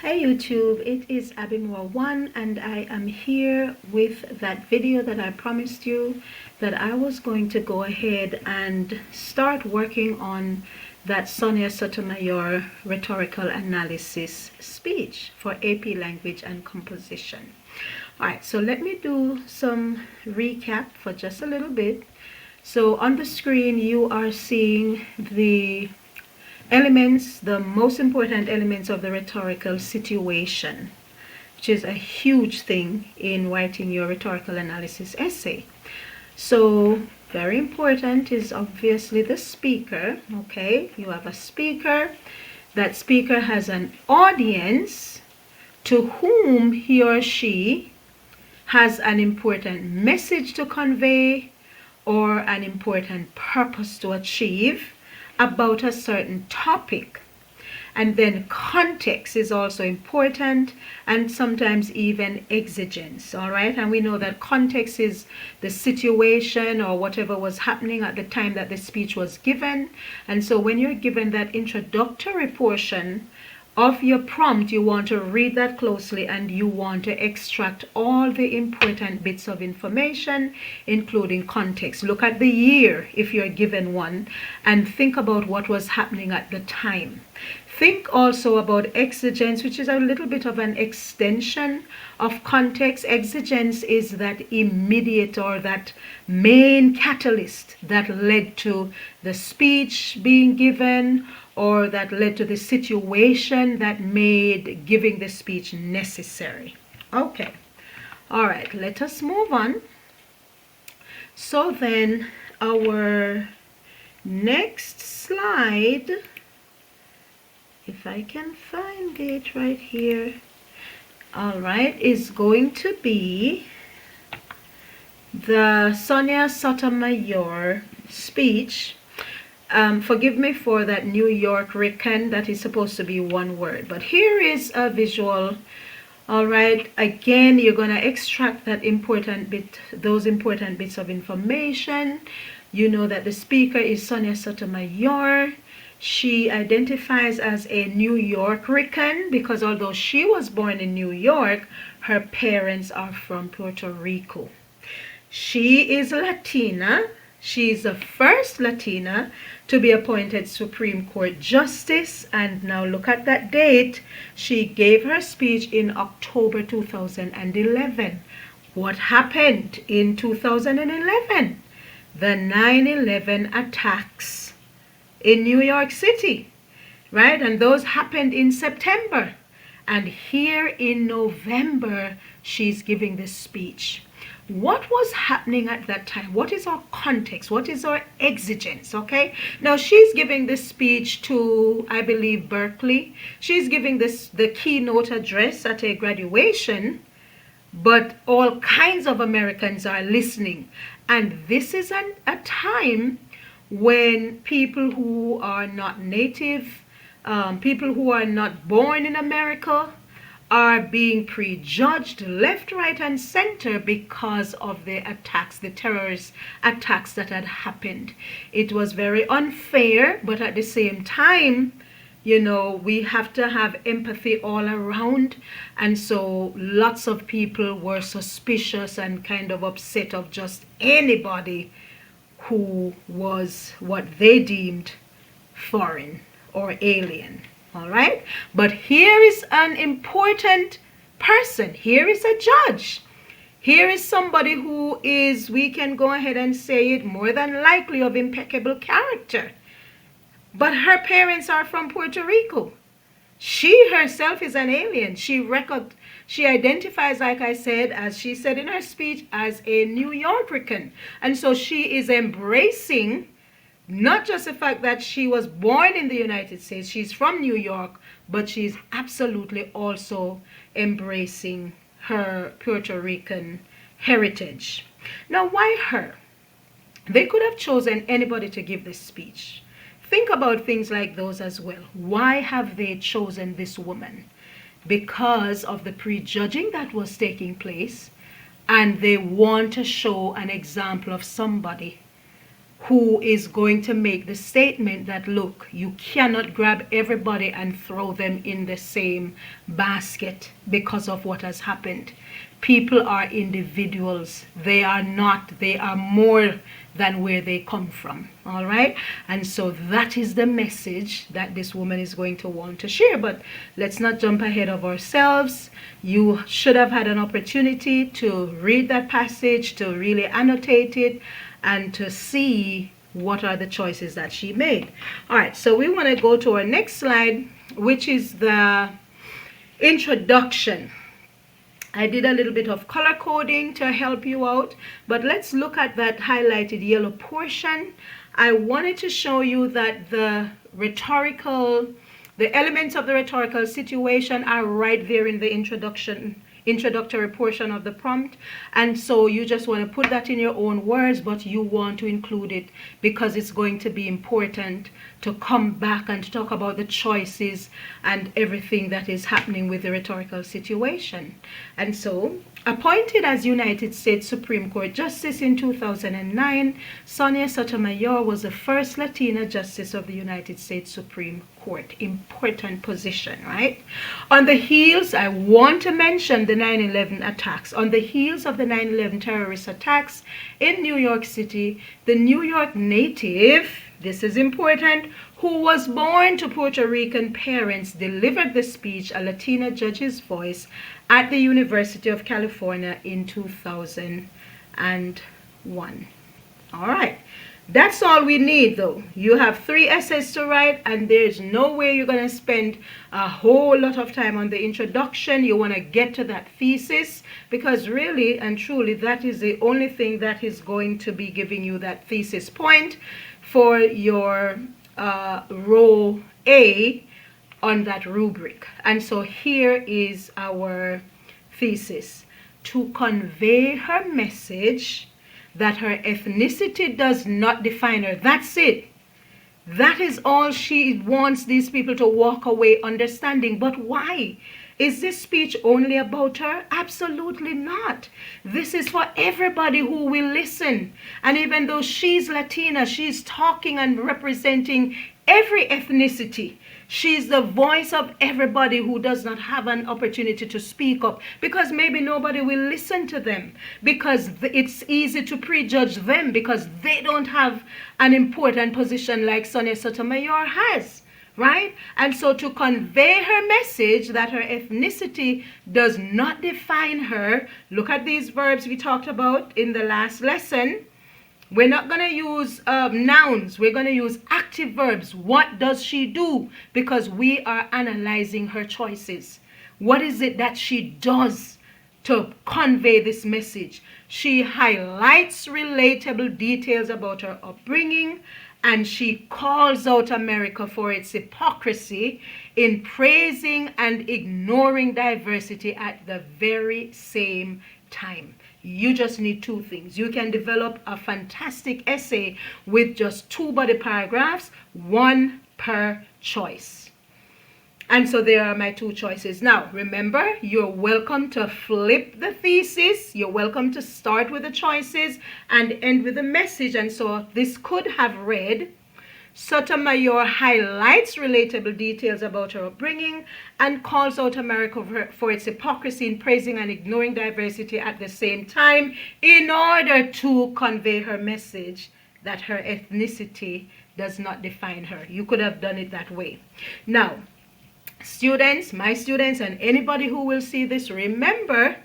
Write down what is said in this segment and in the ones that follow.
Hey YouTube, it is Abimore1 and I am here with that video that I promised you that I was going to go ahead and start working on that Sonia Sotomayor rhetorical analysis speech for AP language and composition. Alright, so let me do some recap for just a little bit. So on the screen you are seeing the elements, the most important elements of the rhetorical situation, which is a huge thing in writing your rhetorical analysis essay. So very important is obviously the speaker. Okay, you have a speaker. That speaker has an audience to whom he or she has an important message to convey or an important purpose to achieve about a certain topic. And then context is also important, and sometimes even exigence. All right, and we know that context is the situation or whatever was happening at the time that the speech was given. And so when you're given that introductory portion of your prompt, you want to read that closely and you want to extract all the important bits of information, including context. Look at the year if you're given one and think about what was happening at the time. Think also about exigence, which is a little bit of an extension of context. Exigence is that immediate or that main catalyst that led to the speech being given, or that led to the situation that made giving the speech necessary. Okay, all right, let us move on. So then our next slide, if I can find it right here, all right, is going to be the Sonia Sotomayor speech. Forgive me for that New York Rican, that is supposed to be one word, but here is a visual. All right, again, you're going to extract that important bit, those important bits of information. You know that the speaker is Sonia Sotomayor. She identifies as a New York Rican because although she was born in New York, her parents are from Puerto Rico. She is Latina. She's the first Latina to be appointed Supreme Court Justice. And now look at that date. She gave her speech in October 2011. What happened in 2011? The 9/11 attacks in New York City, right? And those happened in September. And here in November, she's giving this speech. What was happening at that time? What is our context? What is our exigence? Okay, now she's giving this speech to, I believe, Berkeley. She's giving the keynote address at a graduation, but all kinds of Americans are listening. And this is a time when people who are not native, people who are not born in America, are being prejudged left, right, and center because of the attacks, the terrorist attacks that had happened. It was very unfair, but at the same time, you know, we have to have empathy all around. And so lots of people were suspicious and kind of upset of just anybody who was what they deemed foreign or alien. All right, but here is an important person. Here is a judge. Here is somebody who is, we can go ahead and say it, more than likely of impeccable character. But her parents are from Puerto Rico. She herself is an alien. She identifies, like I said, as she said in her speech, as a New Yorker. And so she is embracing not just the fact that she was born in the United States, she's from New York, but she's absolutely also embracing her Puerto Rican heritage. Now, why her? They could have chosen anybody to give this speech. Think about things like those as well. Why have they chosen this woman? Because of the prejudging that was taking place, and they want to show an example of somebody who is going to make the statement that, look, you cannot grab everybody and throw them in the same basket because of what has happened. People are individuals. They are not, they are more than where they come from. All right. And so that is the message that this woman is going to want to share. But let's not jump ahead of ourselves. You should have had an opportunity to read that passage, to really annotate it, and to see what are the choices that she made. All right. So we want to go to our next slide, which is the introduction. I did a little bit of color coding to help you out, but let's look at that highlighted yellow portion. I wanted to show you that the elements of the rhetorical situation are right there in the introductory portion of the prompt. And so you just want to put that in your own words, but you want to include it because it's going to be important to come back and to talk about the choices and everything that is happening with the rhetorical situation. And so, appointed as United States Supreme Court Justice in 2009, Sonia Sotomayor was the first Latina Justice of the United States Supreme Court. Important position, right? On the heels, I want to mention the 9/11 attacks. On the heels of the 9/11 terrorist attacks in New York City, the New York native, this is important, who was born to Puerto Rican parents, delivered the speech, A Latina Judge's Voice, at the University of California in 2001. All right. That's all we need, though. You have 3 essays to write, and there's no way you're going to spend a whole lot of time on the introduction. You want to get to that thesis, because really and truly, that is the only thing that is going to be giving you that thesis point for your row A on that rubric. And so here is our thesis: to convey her message that her ethnicity does not define her. That's it. That is all she wants these people to walk away understanding. But why? Is this speech only about her? Absolutely not. This is for everybody who will listen. And even though she's Latina, she's talking and representing every ethnicity. She's the voice of everybody who does not have an opportunity to speak up, because maybe nobody will listen to them, because it's easy to prejudge them because they don't have an important position like Sonia Sotomayor has, right? And so to convey her message that her ethnicity does not define her, look at these verbs we talked about in the last lesson. We're not going to use nouns. We're going to use active verbs. What does she do? Because we are analyzing her choices. What is it that she does to convey this message? She highlights relatable details about her upbringing, and she calls out America for its hypocrisy in praising and ignoring diversity at the very same time. You just need 2 things. You can develop a fantastic essay with just 2 body paragraphs, 1 per choice. And so there are my 2 choices. Now, remember, you're welcome to flip the thesis. You're welcome to start with the choices and end with the message. And so this could have read, Sotomayor highlights relatable details about her upbringing and calls out America for its hypocrisy in praising and ignoring diversity at the same time in order to convey her message that her ethnicity does not define her. You could have done it that way. Now, students, my students, and anybody who will see this, remember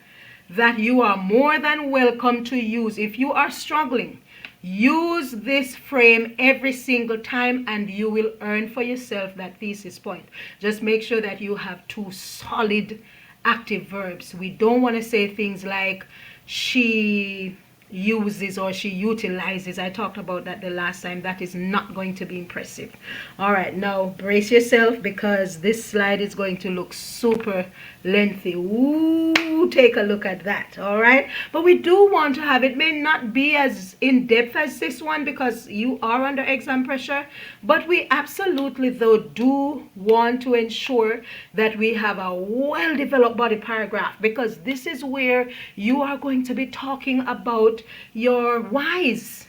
that you are more than welcome to use, if you are struggling, use this frame every single time and you will earn for yourself that thesis point. Just make sure that you have 2 solid active verbs. We don't want to say things like she uses or she utilizes. I talked about that the last time. That is not going to be impressive. All right, now brace yourself because this slide is going to look super lengthy. Ooh, take a look at that. All right, but we do want to have, it may not be as in depth as this one because you are under exam pressure, but we absolutely though do want to ensure that we have a well-developed body paragraph, because this is where you are going to be talking about your whys.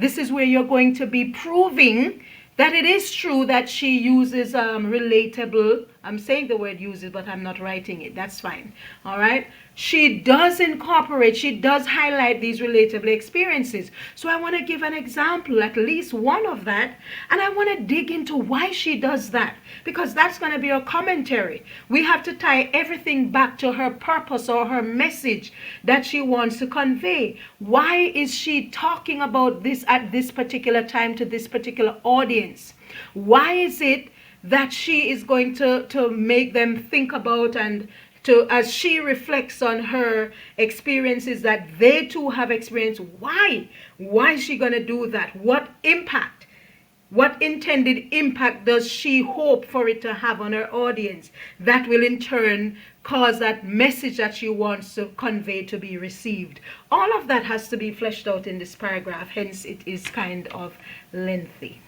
This is where you're going to be proving that it is true that she uses relatable. I'm saying the word uses, but I'm not writing it. That's fine. All right. She does incorporate, she does highlight these relatable experiences. So I want to give an example, at least one of that, and I want to dig into why she does that, because that's going to be her commentary. We have to tie everything back to her purpose or her message that she wants to convey. Why is she talking about this at this particular time to this particular audience? Why is it that she is going to make them think about, and to, as she reflects on her experiences that they too have experienced, why is she going to do that? What impact, what intended impact does she hope for it to have on her audience that will in turn cause that message that she wants to convey to be received? All of that has to be fleshed out in this paragraph, hence it is kind of lengthy.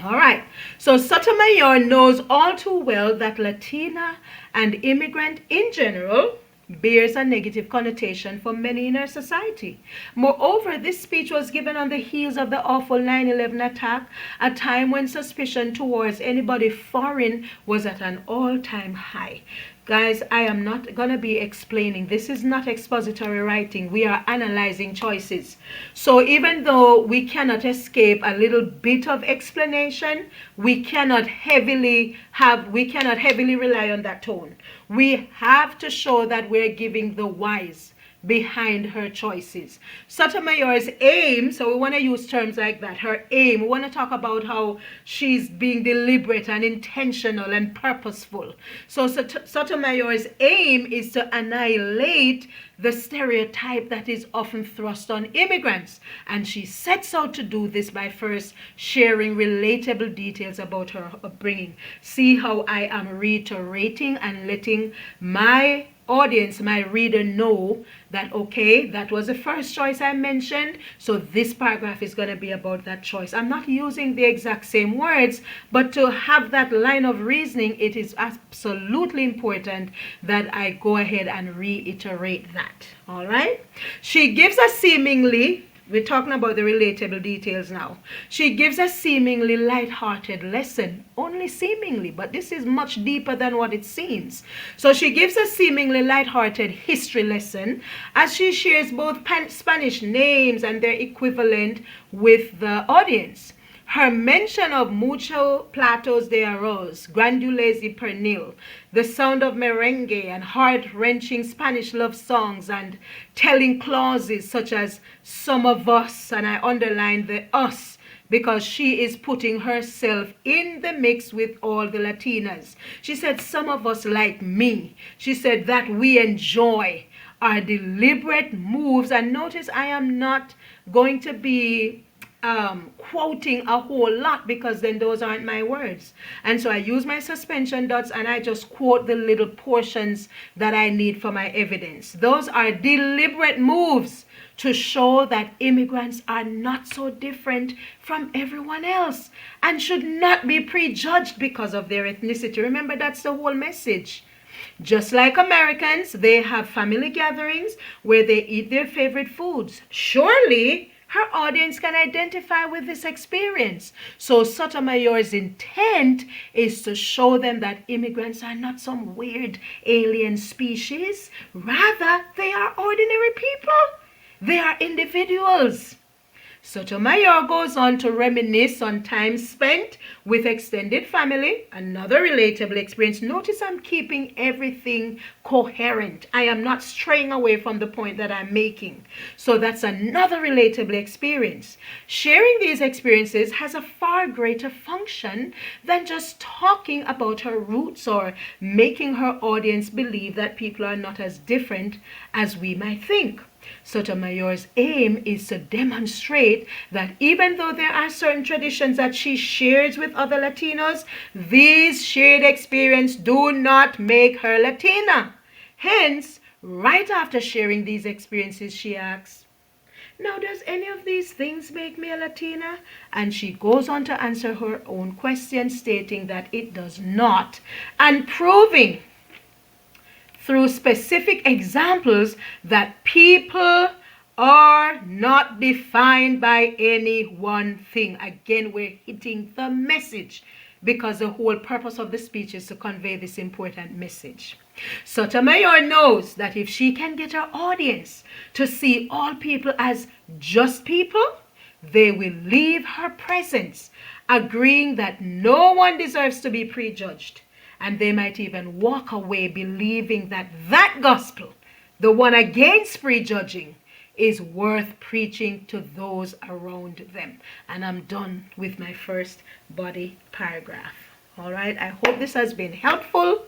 All right, so Sotomayor knows all too well that Latina and immigrant in general bears a negative connotation for many in our society. Moreover, this speech was given on the heels of the awful 9/11 attack, a time when suspicion towards anybody foreign was at an all-time high. Guys, I am not going to be explaining. This is not expository writing. We are analyzing choices. So even though we cannot escape a little bit of explanation, we cannot heavily rely on that tone. We have to show that we're giving the whys behind her choices. Sotomayor's aim, so we want to use terms like that, her aim, we want to talk about how she's being deliberate and intentional and purposeful. So Sotomayor's aim is to annihilate the stereotype that is often thrust on immigrants, and she sets out to do this by first sharing relatable details about her upbringing. See how I am reiterating and letting my audience, my reader, know that, okay, that was the first choice I mentioned, so this paragraph is going to be about that choice. I'm not using the exact same words, but to have that line of reasoning, it is absolutely important that I go ahead and reiterate that. All right, she gives a seemingly, we're talking about the relatable details now. She gives a seemingly light-hearted lesson, only seemingly, but this is much deeper than what it seems. So she gives a seemingly light-hearted history lesson as she shares both Spanish names and their equivalent with the audience. Her mention of mucho platos de arroz, grandules y pernil, the sound of merengue and heart-wrenching Spanish love songs, and telling clauses such as some of us, and I underline the us, because she is putting herself in the mix with all the Latinas. She said, some of us like me. She said that we enjoy our deliberate moves. And notice I am not going to be quoting a whole lot, because then those aren't my words. And so I use my suspension dots and I just quote the little portions that I need for my evidence. Those are deliberate moves to show that immigrants are not so different from everyone else and should not be prejudged because of their ethnicity. Remember, that's the whole message. Just like Americans, they have family gatherings where they eat their favorite foods. Surely her audience can identify with this experience. So Sotomayor's intent is to show them that immigrants are not some weird alien species. Rather, they are ordinary people. They are individuals. Sotomayor goes on to reminisce on time spent with extended family, another relatable experience. Notice I'm keeping everything coherent. I am not straying away from the point that I'm making. So that's another relatable experience. Sharing these experiences has a far greater function than just talking about her roots or making her audience believe that people are not as different as we might think. Sotomayor's aim is to demonstrate that even though there are certain traditions that she shares with other Latinos, these shared experiences do not make her Latina. Hence, right after sharing these experiences, she asks, now, does any of these things make me a Latina? And she goes on to answer her own question, stating that it does not, and proving through specific examples that people are not defined by any one thing. Again, we're hitting the message because the whole purpose of the speech is to convey this important message. Sotomayor knows that if she can get her audience to see all people as just people, they will leave her presence, agreeing that no one deserves to be prejudged. And they might even walk away believing that that gospel, the one against prejudging, is worth preaching to those around them. And I'm done with my first body paragraph. All right, I hope this has been helpful,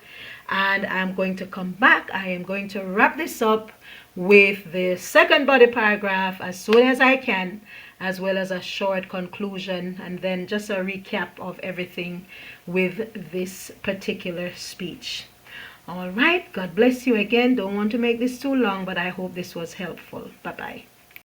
and I'm going to come back. I am going to wrap this up with the second body paragraph as soon as I can, as well as a short conclusion, and then just a recap of everything with this particular speech. All right, God bless you again. Don't want to make this too long, but I hope this was helpful. Bye-bye.